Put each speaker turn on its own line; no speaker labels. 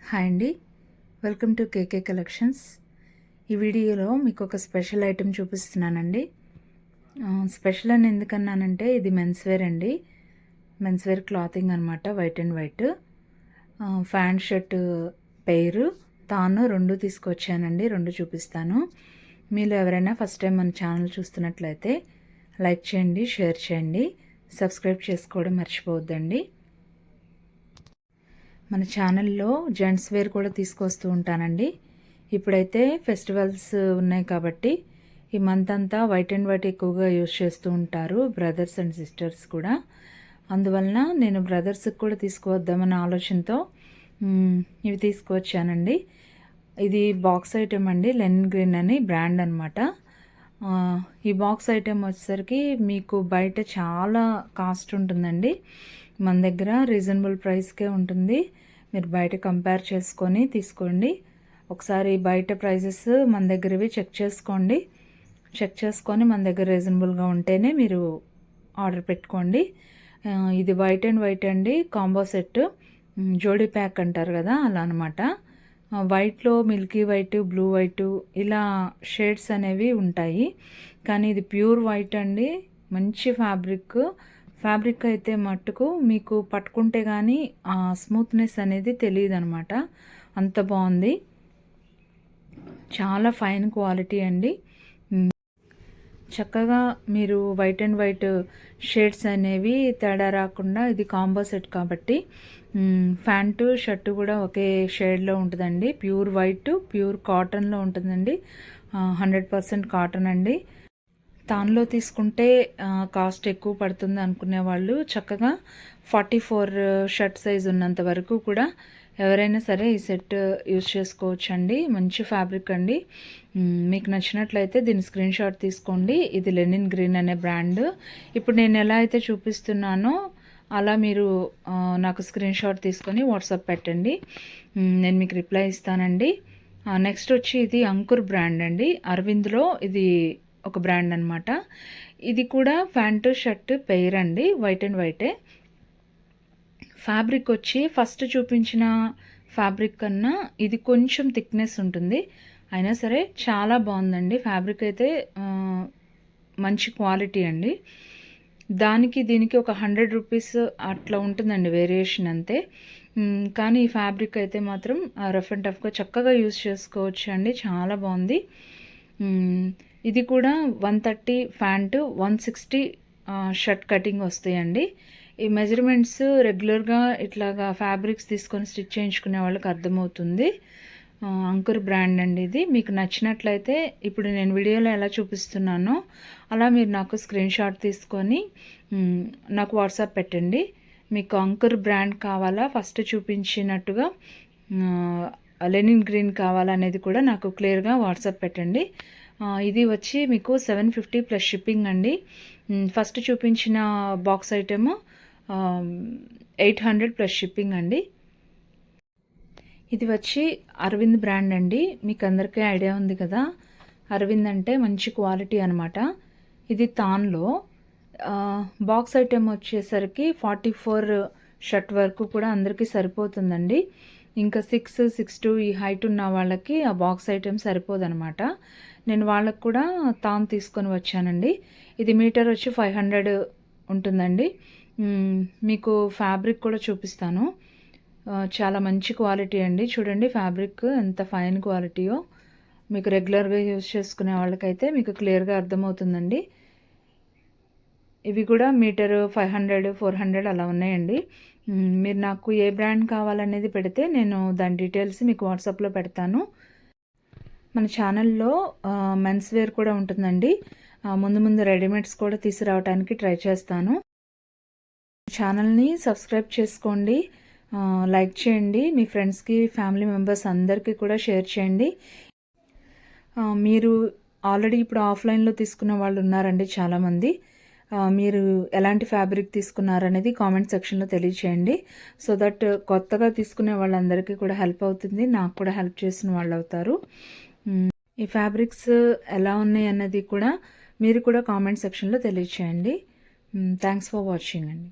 Hi అండి, welcome to KK collections. ఈ వీడియోలో మీకు ఒక స్పెషల్ ఐటెం చూపిస్తున్నానండి. స్పెషల్ అని ఎందుకన్నానంటే ఇది మెన్స్ వేర్ అండి. మెన్స్ వేర్ క్లాతింగ్ అనమాట, white and white. Pant shirt pair తాను రెండు తీసుకొచ్చానండి, రెండు చూపిస్తాను. మీరు ఎవరైనా ఫస్ట్ టైం మన ఛానల్ చూస్తున్నట్లయితే లైక్ చేయండి, షేర్ చేయండి, సబ్స్క్రైబ్ చేసుకోవడం మర్చిపోవద్దండి. మన ఛానల్లో జెంట్స్ వేర్ కూడా తీసుకొస్తూ ఉంటానండి. ఇప్పుడైతే ఫెస్టివల్స్ ఉన్నాయి కాబట్టి ఈ మంత్ అంతా వైట్ అండ్ వైట్ ఎక్కువగా యూజ్ చేస్తూ ఉంటారు బ్రదర్స్ అండ్ సిస్టర్స్ కూడా. అందువలన నేను బ్రదర్స్కి కూడా తీసుకువద్దామన్న ఆలోచనతో ఇవి తీసుకువచ్చానండి. ఇది బాక్స్ ఐటెం అండి, లెనిన్ గ్రీన్ అని బ్రాండ్ అనమాట. ఈ బాక్స్ ఐటెం వచ్చేసరికి మీకు బయట చాలా కాస్ట్ ఉంటుందండి, మన దగ్గర రీజనబుల్ ప్రైస్కే ఉంటుంది. మీరు బయట కంపేర్ చేసుకొని తీసుకోండి. ఒకసారి బయట ప్రైజెస్ మన దగ్గరవి చెక్ చేసుకొని మన దగ్గర రీజనబుల్గా ఉంటేనే మీరు ఆర్డర్ పెట్టుకోండి. ఇది వైట్ అండ్ వైట్ అండి, కాంబో సెట్, జోడీ ప్యాక్ అంటారు కదా, అలా అనమాట. వైట్లో మిల్కీ వైట్, బ్లూ వైట్ ఇలా షేడ్స్ అనేవి ఉంటాయి, కానీ ఇది ప్యూర్ వైట్ అండి. మంచి ఫ్యాబ్రిక్ అయితే మట్టుకు మీకు పట్టుకుంటే కానీ ఆ స్మూత్నెస్ అనేది తెలియదు అనమాట, అంత బాగుంది. చాలా ఫైన్ క్వాలిటీ అండి. చక్కగా మీరు వైట్ అండ్ వైట్ షేడ్స్ అనేవి తేడా రాకుండా, ఇది కాంబో సెట్ కాబట్టి ప్యాంటు షర్టు కూడా ఒకే షేడ్లో ఉంటుందండి. ప్యూర్ వైట్, ప్యూర్ కాటన్లో ఉంటుందండి, 100% కాటన్ అండి. దానిలో తీసుకుంటే కాస్ట్ ఎక్కువ పడుతుంది అనుకునే వాళ్ళు చక్కగా 44 షర్ట్ సైజ్ ఉన్నంత వరకు కూడా ఎవరైనా సరే ఈ సెట్ యూజ్ చేసుకోవచ్చు అండి. మంచి ఫ్యాబ్రిక్ అండి. మీకు నచ్చినట్లయితే దీని స్క్రీన్ షాట్ తీసుకోండి. ఇది లెనిన్ గ్రీన్ అనే బ్రాండ్. ఇప్పుడు నేను ఎలా అయితే చూపిస్తున్నానో అలా మీరు నాకు స్క్రీన్ షాట్ తీసుకొని వాట్సాప్ పెట్టండి, నేను మీకు రిప్లై ఇస్తానండి. నెక్స్ట్ వచ్చి ఇది అంకుర్ బ్రాండ్ అండి, అరవింద్లో ఇది ఒక బ్రాండ్ అనమాట. ఇది కూడా ప్యాంటు షర్ట్ పెయిర్ అండి, వైట్ అండ్ వైటే. ఫ్యాబ్రిక్ వచ్చి ఫస్ట్ చూపించిన ఫ్యాబ్రిక్ కన్నా ఇది కొంచెం థిక్నెస్ ఉంటుంది, అయినా సరే చాలా బాగుందండి. ఫ్యాబ్రిక్ అయితే మంచి క్వాలిటీ అండి. దీనికి ఒక 100 రూపీస్ అట్లా ఉంటుందండి వేరియేషన్ అంతే. కానీ ఈ ఫ్యాబ్రిక్ అయితే మాత్రం రఫ్ అండ్ టఫ్గా చక్కగా యూజ్ చేసుకోవచ్చు అండి, చాలా బాగుంది. ఇది కూడా 130 ప్యాంటు, 160 షర్ట్ కటింగ్ వస్తాయండి. ఈ మెజర్మెంట్స్ రెగ్యులర్గా ఇట్లాగా ఫ్యాబ్రిక్స్ తీసుకొని స్టిచ్ చేయించుకునే వాళ్ళకి అర్థమవుతుంది. అంకుర్ బ్రాండ్ అండి ఇది. మీకు నచ్చినట్లయితే ఇప్పుడు నేను వీడియోలో ఎలా చూపిస్తున్నానో అలా మీరు నాకు స్క్రీన్ షాట్ తీసుకొని నాకు వాట్సాప్ పెట్టండి. మీకు అంకుర్ బ్రాండ్ కావాలా, ఫస్ట్ చూపించినట్టుగా లెనిన్ గ్రీన్ కావాలనేది కూడా నాకు క్లియర్గా వాట్సాప్ పెట్టండి. ఇది వచ్చి మీకు 750 ప్లస్ షిప్పింగ్ అండి. ఫస్ట్ చూపించిన బాక్స్ ఐటెము 800 ప్లస్ షిప్పింగ్ అండి. ఇది వచ్చి అరవింద్ బ్రాండ్ అండి, మీకు అందరికీ ఐడియా ఉంది కదా, అరవింద్ అంటే మంచి క్వాలిటీ అనమాట. ఇది తాన్లో బాక్స్ ఐటెం వచ్చేసరికి 44 షర్ట్ వరకు కూడా అందరికీ సరిపోతుందండి. ఇంకా 6'2" ఈ హైట్ ఉన్న వాళ్ళకి ఆ బాక్స్ ఐటెం సరిపోదనమాట. నేను వాళ్ళకు కూడా తాను తీసుకొని వచ్చానండి. ఇది మీటర్ వచ్చి 500 ఉంటుందండి. మీకు ఫ్యాబ్రిక్ కూడా చూపిస్తాను, చాలా మంచి క్వాలిటీ అండి. చూడండి ఫ్యాబ్రిక్ ఎంత ఫైన్ క్వాలిటీయో. మీకు రెగ్యులర్గా యూజ్ చేసుకునే వాళ్ళకైతే మీకు క్లియర్గా అర్థమవుతుందండి. ఇవి కూడా మీటర్ 500, 400 అలా ఉన్నాయండి. మీరు నాకు ఏ బ్రాండ్ కావాలనేది పెడితే నేను దాని డీటెయిల్స్ మీకు వాట్సాప్లో పెడతాను. మన ఛానల్లో మెన్స్ వేర్ కూడా ఉంటుందండి. ముందు రెడీమేడ్స్ కూడా తీసుకురావడానికి ట్రై చేస్తాను. ఛానల్ని సబ్స్క్రైబ్ చేసుకోండి, లైక్ చేయండి, మీ ఫ్రెండ్స్కి, ఫ్యామిలీ మెంబర్స్ అందరికీ కూడా షేర్ చేయండి. మీరు ఆల్రెడీ ఇప్పుడు ఆఫ్లైన్లో తీసుకున్న వాళ్ళు ఉన్నారండి చాలామంది. మీరు ఎలాంటి ఫ్యాబ్రిక్ తీసుకున్నారనేది కామెంట్ సెక్షన్లో తెలియచేయండి. సో దట్ కొత్తగా తీసుకునే వాళ్ళందరికీ కూడా హెల్ప్ అవుతుంది, నాకు కూడా హెల్ప్ చేసిన వాళ్ళు అవుతారు. ఈ ఫ్యాబ్రిక్స్ ఎలా ఉన్నాయి అన్నది కూడా మీరు కూడా కామెంట్ సెక్షన్లో తెలియచేయండి. థ్యాంక్స్ ఫర్ వాచింగ్ అండి.